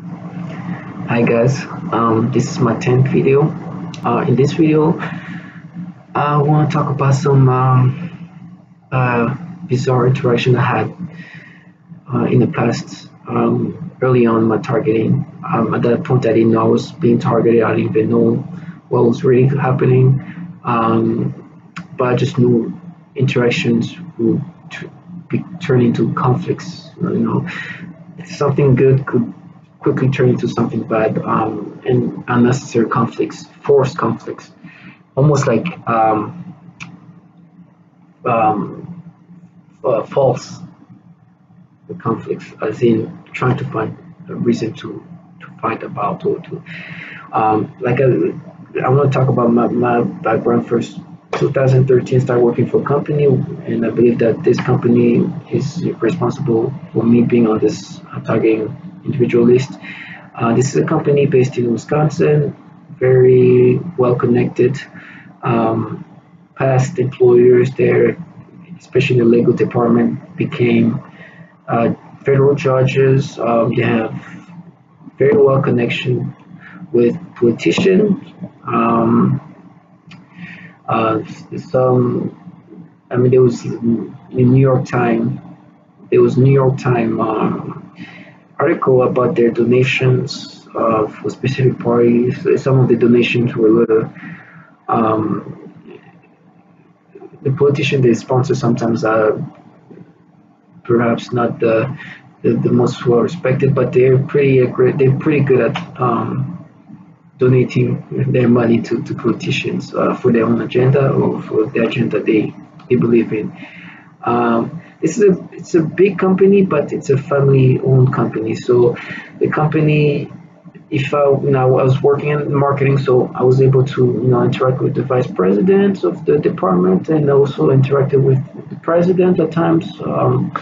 Hi guys, this is my 10th video. In this video, I want to talk about some bizarre interaction I had in the past. Early on my targeting, at that point I didn't know I was being targeted. I didn't even know what was really happening, but I just knew interactions would turn into conflicts. Something good could quickly turn into something bad, and unnecessary conflicts, forced conflicts, almost like um, false conflicts, as in trying to find a reason to fight about or to I want to talk about my background first. 2013, started working for a company, and I believe that this company is responsible for me being on this targeting individual list. This is a company based in Wisconsin, very well connected. Um, Past employers there, especially the legal department, became federal judges. They have very well connection with politicians. Um, some, I mean, there was in New York Times. There was New York Times article about their donations for specific parties. Some of the donations were a little. Um, the politicians they sponsor sometimes are perhaps not the most well respected, but they're pretty good at donating their money to politicians for their own agenda or for the agenda they believe in. It's a big company, but it's a family owned company. So the company, if I I was working in marketing, so I was able to interact with the vice president of the department and also interacted with the president at times. Um,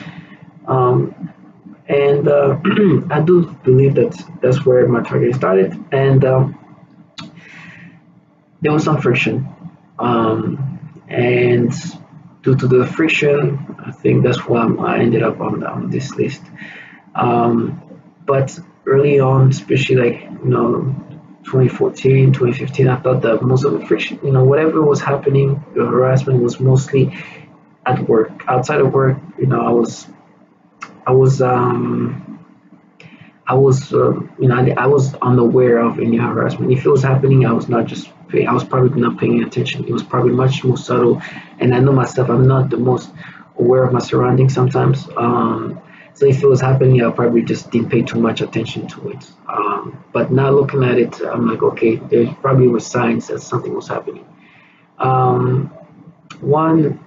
and I do believe that that's where my target started, and there was some friction, and due to the friction, I think that's why I ended up on this list. Um, but early on, especially 2014, 2015, I thought that most of the friction, whatever was happening, the harassment was mostly at work. Outside of work, I was I was, I was unaware of any harassment. If it was happening, I was not just pay, I was probably not paying attention. It was probably much more subtle. And I know myself, I'm not the most aware of my surroundings sometimes. So if it was happening, I probably just didn't pay too much attention to it. But now looking at it, I'm like, okay, there probably were signs that something was happening. Um, One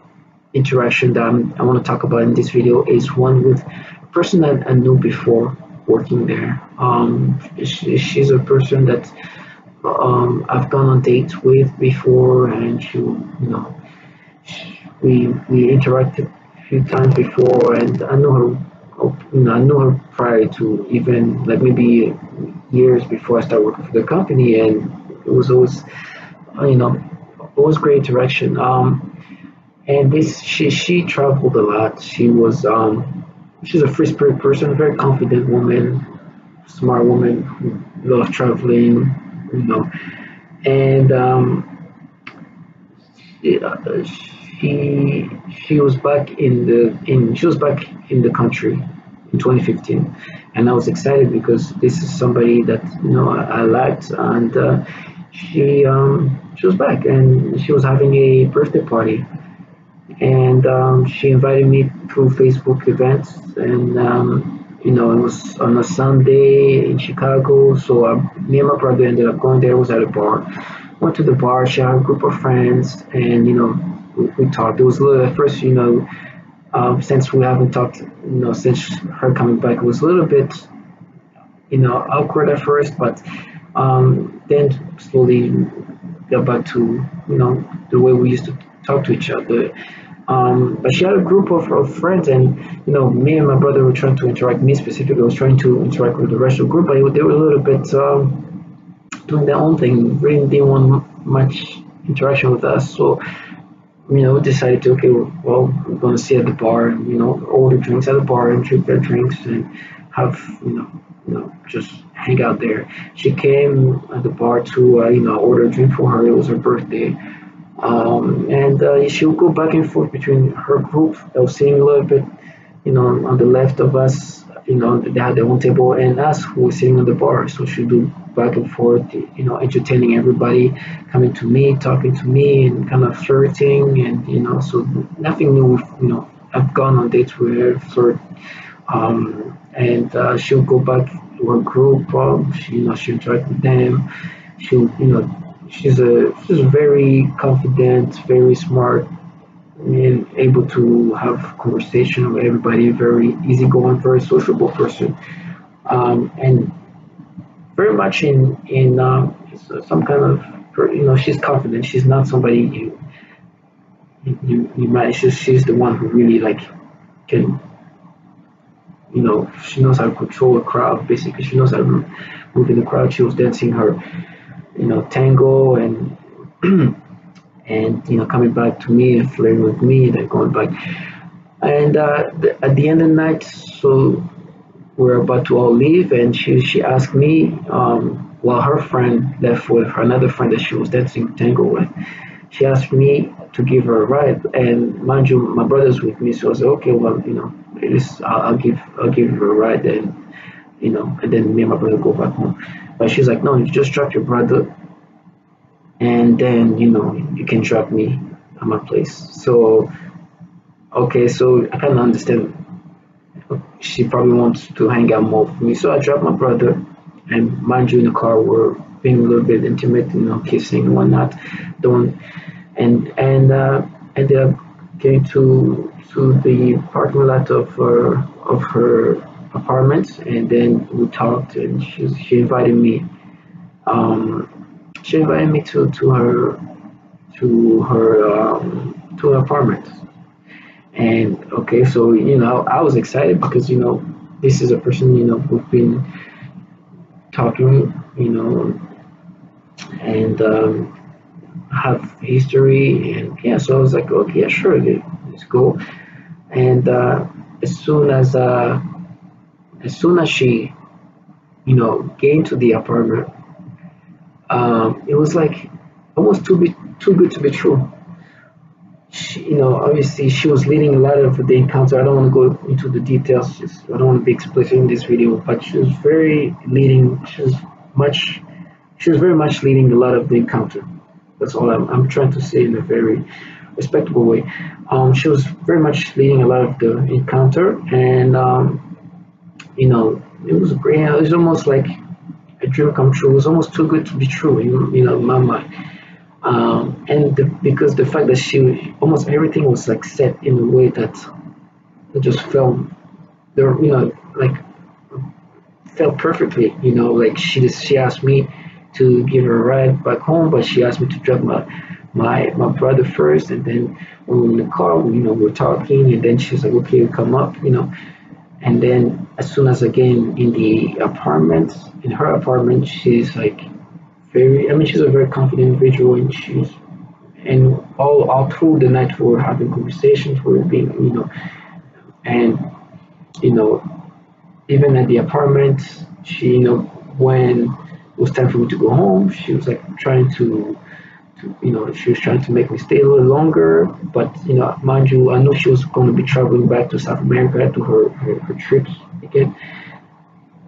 interaction that I want to talk about in this video is one with a person that I knew before working there. She's a person that I've gone on dates with before, and we interacted a few times before, and I know her. I know her prior to even like maybe years before I started working for the company, and it was always, you know, always great interaction. And this she traveled a lot. She's a free spirit person, very confident woman, smart woman, who loves traveling, you know. And she she was back she was back in the country in 2015, and I was excited because this is somebody that I liked, and she was back and she was having a birthday party, and she invited me through Facebook events, and it was on a Sunday in Chicago. So me and my brother ended up going there. It was at a bar. Went to the bar. She had a group of friends, and we talked. It was a little at first, since we haven't talked, since her coming back, it was a little bit, awkward at first, but then slowly got back to the way we used to talk to each other. But she had a group of friends, and me and my brother were trying to interact. Me specifically was trying to interact with the rest of the group, but they were a little bit doing their own thing. Really didn't want much interaction with us. So we decided to, okay, well, we're going to sit at the bar, and order drinks at the bar and drink their drinks and have just hang out there. She came at the bar to order a drink for her. It was her birthday. And she would go back and forth between her group that was sitting a little bit, on the left of us, they had their own table, and us who were sitting on the bar. So she'd do back and forth, entertaining everybody, coming to me, talking to me, and kind of flirting, and so nothing new. I've gone on dates with her, flirt, and she'll go back to her group. She'll interact with them. She'll, she's very confident, very smart, and able to have conversation with everybody. Very easygoing, very sociable person, and very much in some kind of, she's confident. She's not somebody you might. She's the one who really like can. She knows how to control a crowd. Basically, she knows how to move in the crowd. She was dancing her, tango and and coming back to me and flirting with me, and then going back. And at the end of the night, so we're about to all leave, and she asked me, while her friend left with her another friend that she was dancing tango with. She asked me to give her a ride, and mind you, my brother's with me, so I said, okay, well, I'll give her a ride, and and then me and my brother go back home. But she's like, no, you just drop your brother, and then you can drop me at my place. So okay, so I kind of understand. She probably wants to hang out more with me, so I dropped my brother, and mind you, in the car we're being a little bit intimate, kissing and whatnot, doing, and ended up getting to the parking lot of her apartment, and then we talked, and she invited me. Um, she invited me to her apartment. And okay, so I was excited because this is a person we've been talking, and have history, and yeah, so I was like, okay, yeah, sure, let's go. And as soon as uh, as soon as she came to the apartment, it was like almost too good to be true. She, obviously she was leading a lot of the encounter. I don't want to go into the details. I don't want to be explicit in this video, but she was very leading. She was very much leading a lot of the encounter. That's all I'm trying to say in a very respectable way. She was very much leading a lot of the encounter, and it was great. It was almost like a dream come true. It was almost too good to be true, in my mind. Because the fact that she almost everything was like set in a way that it just felt there, like felt perfectly. Like she asked me to give her a ride back home, but she asked me to drop my brother first, and then when we were in the car, we were talking, and then she's like, okay, come up, and then as soon as I get in the apartment, in her apartment, she's like she's a very confident individual, and all through the night we were having conversations, we were being, and you know, even at the apartment, she, when it was time for me to go home, she was like trying she was trying to make me stay a little longer. But, mind you, I know she was going to be traveling back to South America to her trips again.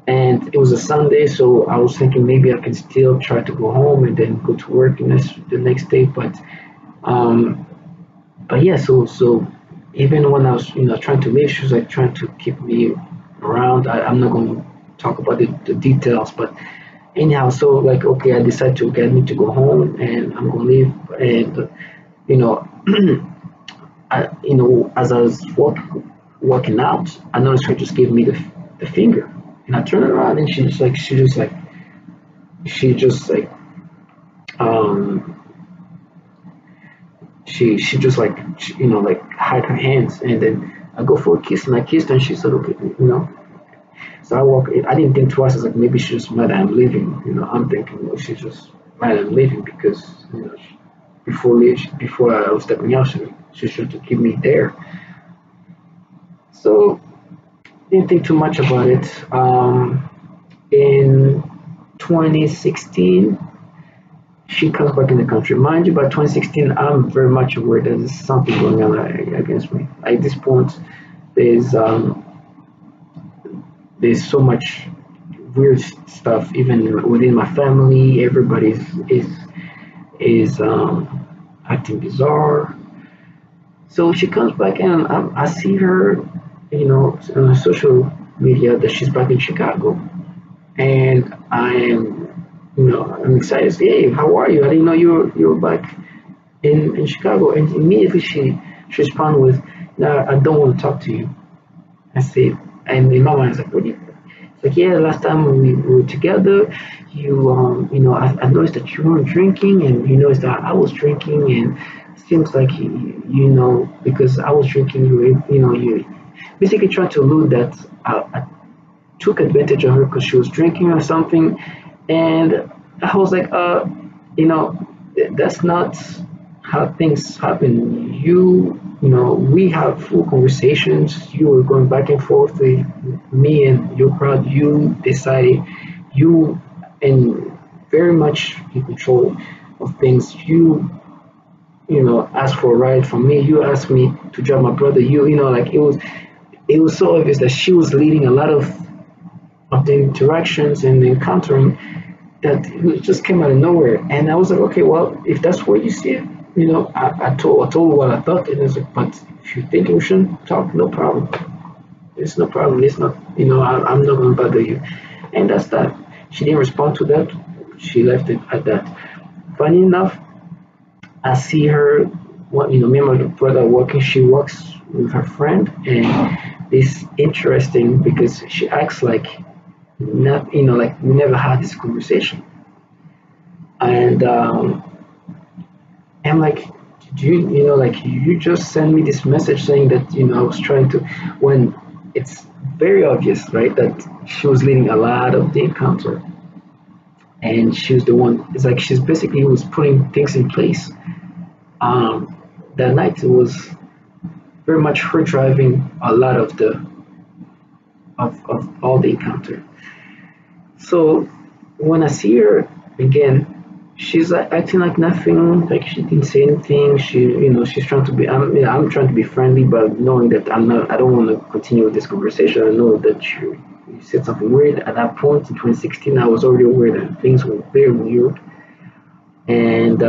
And it was a Sunday, so I was thinking maybe I can still try to go home and then go to work the next day. Um, but yeah, so even when I was, trying to leave, she was like trying to keep me around. I'm not going to talk about the details, but anyhow, so like, okay, I decided to get me to go home, and I'm going to leave. And, you know, as I was walking out, I noticed her just gave me the finger, and I turned around, and she just like, um, she just like, like hide her hands, and then I go for a kiss, and I kissed her, and she said, okay. So I walk. I didn't think twice. I was like, maybe she's just mad that I'm leaving. I'm thinking, well, she's just mad I'm leaving because before I was stepping out, she's trying to keep me there. So didn't think too much about it. And 2016, she comes back in the country. Mind you, by 2016, I'm very much aware that there's something going on against me. At this point, there's um, there's so much weird stuff even within my family. Everybody's is acting bizarre. So she comes back and I see her, on social media that she's back in Chicago, and I'm excited to say, hey, how are you? I didn't know you were back in Chicago. And immediately she responded with, no, I don't want to talk to you. I said, and in my mind, it's like, what do you? It's like, yeah, last time we were together, I noticed that you weren't drinking, and you noticed that I was drinking, and it seems like because I was drinking, you basically tried to allude that I took advantage of her because she was drinking or something, and I was like, that's not how things happen. We have full conversations. You were going back and forth with me and your crowd. You decided you and very much in control of things. Asked for a ride from me. You asked me to drive my brother. Like it was so obvious that she was leading a lot of the interactions and the encountering that it just came out of nowhere. And I was like, okay, well, if that's where you see it, I told her what I thought, and it's like, but if you think we shouldn't talk, no problem. It's no problem. It's not, I'm not going to bother you. And that's that. She didn't respond to that. She left it at that. Funny enough, I see her, me and my brother working. She works with her friend, and it's interesting because she acts like not, like we never had this conversation. And I'm like, like you just sent me this message saying that, I was trying to, when it's very obvious, right, that she was leading a lot of the encounter. And she was the one, it's like she's basically was putting things in place. That night it was very much her driving a lot of all the encounter. So when I see her again, she's like acting like nothing, like she didn't say anything. She's trying to be. I'm trying to be friendly, but knowing that I'm not. I don't want to continue with this conversation. I know that you said something weird at that point in 2016. I was already aware that things were very weird, and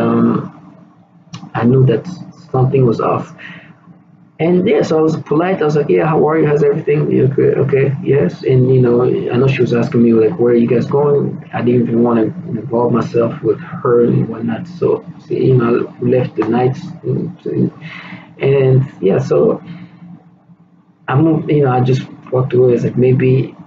I knew that something was off. And yeah, so I was polite. I was like, "Yeah, how are you? How's everything? You okay? Okay, yes." And I know she was asking me like, "Where are you guys going?" I didn't even want to involve myself with her and whatnot. So, we left the night, and yeah, so I moved. I just walked away. It's like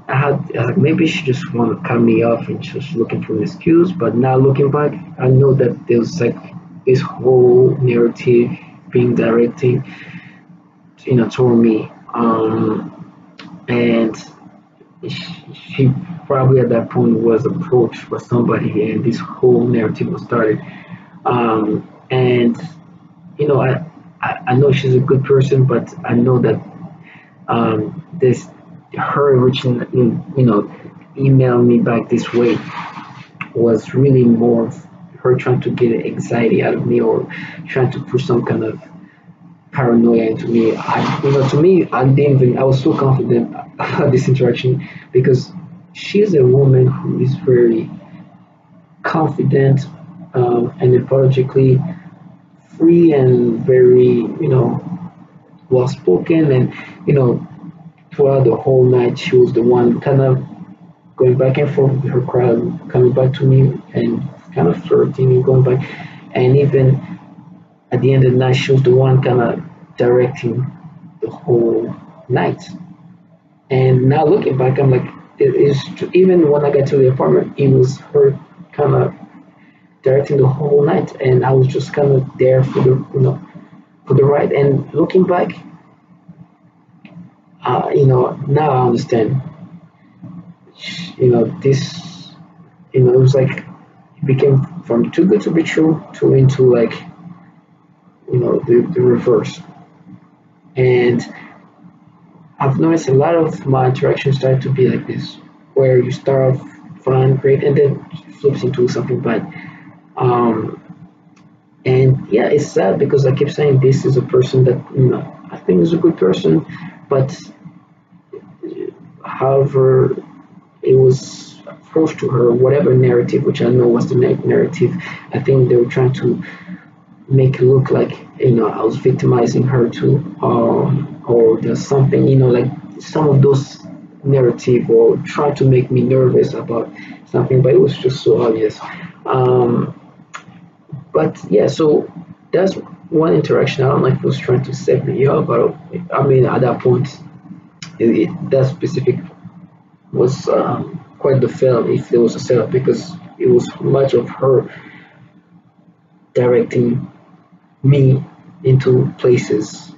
I was like maybe she just want to cut me off and just looking for an excuse. But now looking back, I know that there was like this whole narrative being directing toward me. And she probably at that point was approached by somebody, and this whole narrative was started. And I know she's a good person, but I know that this her reaching, email me back this way was really more of her trying to get anxiety out of me or trying to push some kind of paranoia into me. To me, I was so confident about this interaction because she's a woman who is very confident, and apologetically free and very, well spoken. And, throughout the whole night, she was the one kind of going back and forth with her crowd, coming back to me and kind of flirting and going back. And even at the end of the night, she was the one kind of directing the whole night. And now looking back, I'm like, it is even when I got to the apartment, it was her kind of directing the whole night, and I was just kind of there for the ride. And looking back, now I understand. This, it was like it became from too good to be true to into like the reverse. And I've noticed a lot of my interactions start to be like this, where you start off fun, great, and then flips into something bad. Um, and yeah, it's sad because I keep saying this is a person that I think is a good person, but however it was approached to her, whatever narrative, which I know was the narrative, I think they were trying to make it look like I was victimizing her too, or there's something like some of those narrative, or try to make me nervous about something, but it was just so obvious. Um, but yeah, so that's one interaction. I don't know if it was trying to set me up, but I mean at that point, that specific was quite the fail if there was a setup, because it was much of her directing me into places.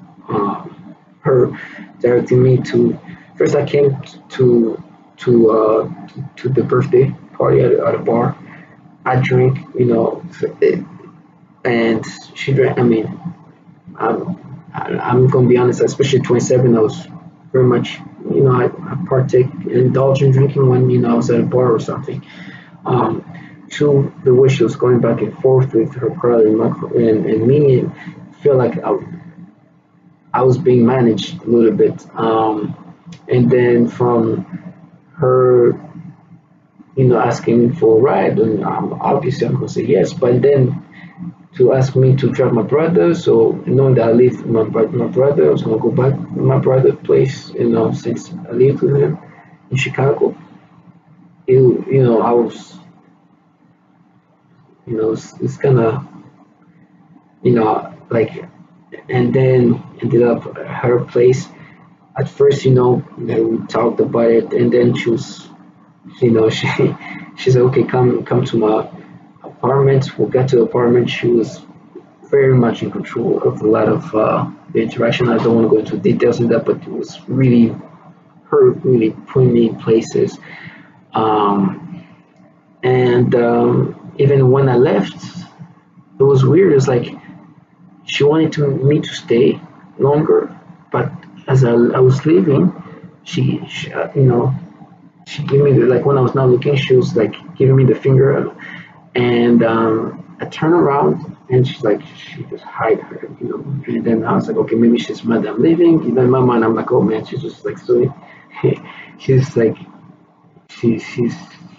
Her directing me to first. I came to to the birthday party at a bar. I drank, and she drank. I mean, I'm gonna be honest. Especially 27, I was very much, I partake indulge in drinking when I was at a bar or something. Um, to the way she was going back and forth with her brother and me, and feel like I was being managed a little bit. And then from her, asking for a ride, and obviously I'm gonna say yes, but then to ask me to drive my brother, so knowing that I live with my brother, I was gonna go back to my brother's place, since I lived with him in Chicago. I was, it's kind of, like, and then ended up at her place. At first, we talked about it, and then she was, she said, okay, come to my apartment. We got to the apartment. She was very much in control of a lot of the interaction. I don't want to go into details in that, but it was really her really putting me in places. And even when I left, it was weird. It was like she wanted me to stay longer, but as I was leaving, she gave me like when I was not looking, she was like giving me the finger, and I turned around and she just hide her, and then I was like, okay, maybe she's mad that I'm leaving. In my mind, I'm like, oh man, she's just like so, she's like she she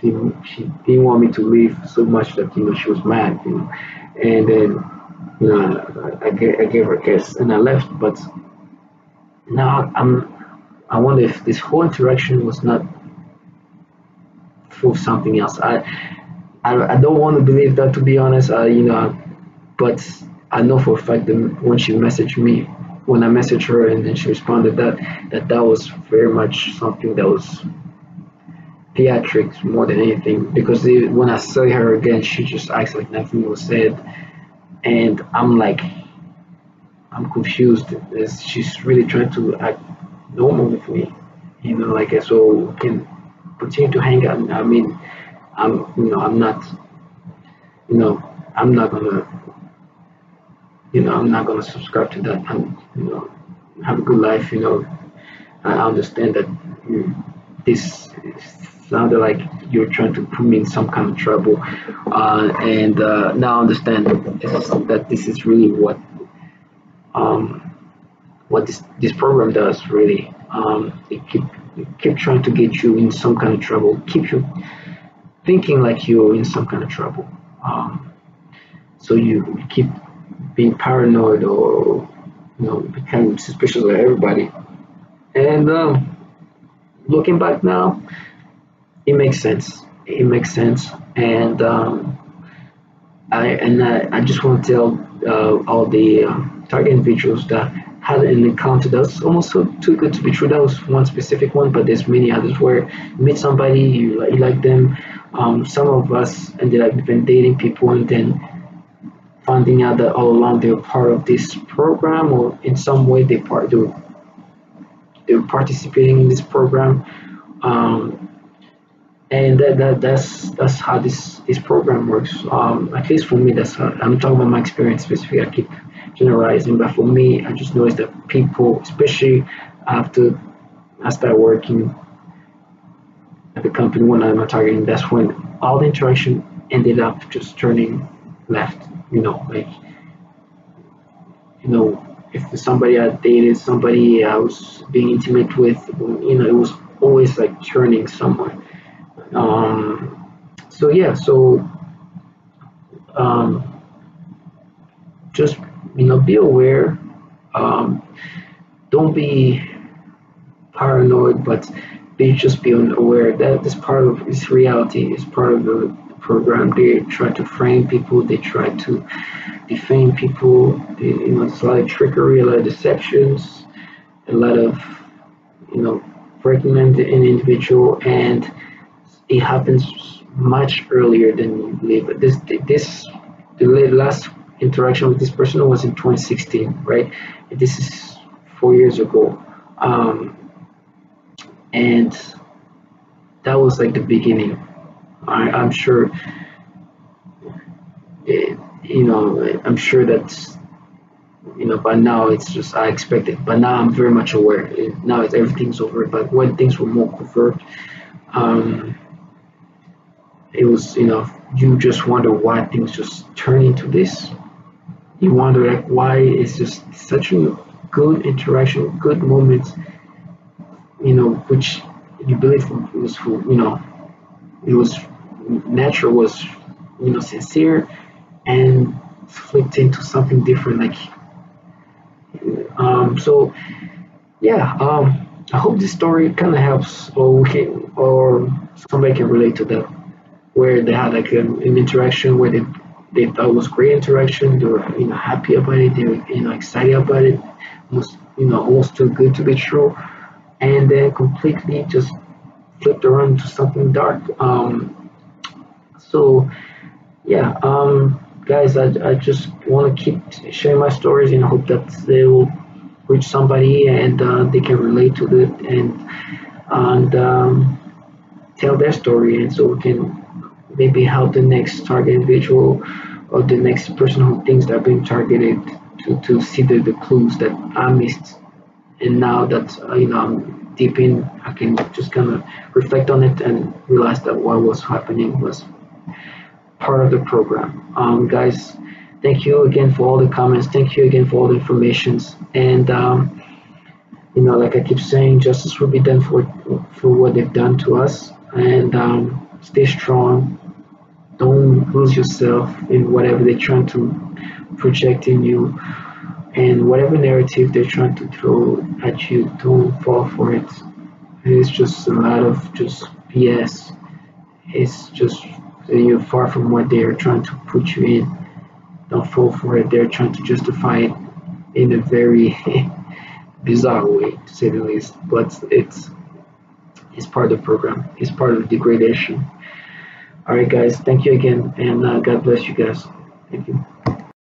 didn't want me to leave so much that she was mad, and then I gave her a kiss and I left, but now I wonder if this whole interaction was not for something else. I don't want to believe that, to be honest. But I know for a fact that when she messaged me, when I messaged her and then she responded that was very much something that was theatrics more than anything. Because when I saw her again, she just acts like nothing was said, and I'm confused. She's really trying to act normal with me, like so we can continue to hang out. I mean, I'm not, you know, I'm not gonna, I'm not gonna subscribe to that. Have a good life. I understand that this sounded like you're trying to put me in some kind of trouble, and now I understand that this is really um, what this program does. Really, it keep trying to get you in some kind of trouble, keep you thinking like you're in some kind of trouble. So you keep being paranoid, or becoming suspicious of everybody. And looking back now, it makes sense. It makes sense, and I just want to tell all the target individuals that had an encounter that was almost too good to be true. That was one specific one, but there's many others where you meet somebody, you like them. Some of us ended up even dating people and then finding out that all along they were part of this program, or in some way they were participating in this program. Um, and that's how this program works. At least for me, that's how I'm talking about my experience specifically. I keep generalizing, but for me, I just noticed that people, especially after I started working at the company when I'm targeting, that's when all the interaction ended up just turning left. Like, if somebody I dated, somebody I was being intimate with, it was always like turning somewhere. So yeah, so just be aware. Don't be paranoid, but just be aware that this part of this reality is part of the program. They try to frame people, they try to defame people. There's a lot of trickery, a lot of deceptions, a lot of breaking an individual, and it happens much earlier than you believe. The last interaction with this person was in 2016, right? This is 4 years ago. And that was like the beginning. I'm sure, I'm sure that, by now it's just, I expect it. But now I'm very much aware. Now everything's over. But when things were more covert, it was, you just wonder why things just turn into this. You wonder, like, why it's just such a good interaction, good moments, which you believe it was for, it was natural, was, sincere, and flipped into something different. Like, so yeah, I hope this story kind of helps, or somebody can relate to that, where they had like an interaction where they thought it was great interaction. They were happy about it. They were excited about it. Almost too good to be true, and then completely just flipped around to something dark. So yeah, guys, I just want to keep sharing my stories, and I hope that they will reach somebody, and they can relate to it, and tell their story, and so we can maybe help the next target individual or the next person who thinks they're being targeted to see the clues that I missed. And now that I'm deep in, I can just kind of reflect on it and realize that what was happening was part of the program. Guys, thank you again for all the comments. Thank you again for all the informations. And like I keep saying, justice will be done for what they've done to us. And stay strong. Don't lose yourself in whatever they're trying to project in you, and whatever narrative they're trying to throw at you. Don't fall for it. It's just a lot of just BS. It's just you're far from what they're trying to put you in. Don't fall for it. They're trying to justify it in a very bizarre way, to say the least. But it's part of the program. It's part of the degradation. All right, guys. Thank you again, and God bless you guys. Thank you.